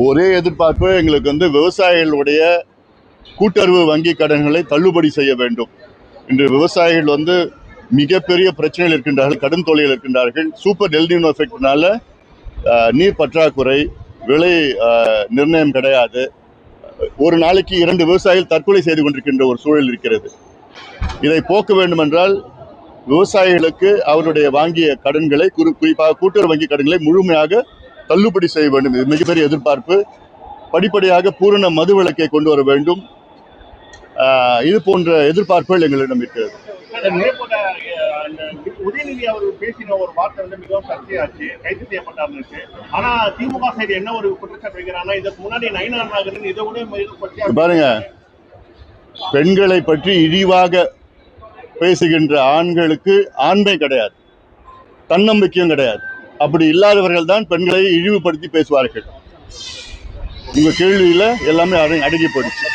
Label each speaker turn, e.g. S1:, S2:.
S1: ஒரே எதிர்பார்ப்பு எங்களுக்கு விவசாயிகளுடைய கூட்டுறவு வங்கி கடன்களை தள்ளுபடி செய்ய வேண்டும். இன்று விவசாயிகள் மிகப்பெரிய பிரச்சனைகள் இருக்கின்றார்கள், கடும் தொல்லையில் இருக்கின்றார்கள். சூப்பர் எல்னினோ எஃபெக்ட்னால நீர் பற்றாக்குறை, விலை நிர்ணயம் கிடையாது. ஒரு நாளைக்கு 2 விவசாயிகள் தற்கொலை செய்து கொண்டிருக்கின்ற ஒரு சூழல் இருக்கிறது. இதை போக்க வேண்டும் என்றால் விவசாயிகளுக்கு அவருடைய வாங்கிய கடன்களை, குறிப்பாக கூட்டுறவு வங்கி கடன்களை முழுமையாக தள்ளுபடி செய்ய வேண்டும். இது மிகப்பெரிய எதிர்பார்ப்பு. படிப்படியாக பூரண மது விலக்கை கொண்டு வர வேண்டும். இது போன்ற எதிர்பார்ப்புகள் எங்களிடம் இருக்கிறது.
S2: உதயநிதி அவர்கள் பேசின ஒரு வார்த்தை மிகவும் சர்ச்சையாச்சு, கைது செய்யப்பட்டார். ஆனா திமுக சைடு என்ன ஒரு குற்றச்சாட்டு வைக்கிறாங்கன்னா, இதுக்கு முன்னாடி நயினார் நாகரன் இதை விட
S1: பாருங்க, பெண்களை பற்றி இழிவாக பேசுகின்ற ஆண்களுக்கு ஆண்மை கிடையாது, தன்னம்பிக்கையும் கிடையாது. அப்படி இல்லாதவர்கள் தான் பெண்களை இழிவுபடுத்தி பேசுவார்கள். உங்க கேள்வியில எல்லாமே அடங்கி போயிடுச்சு.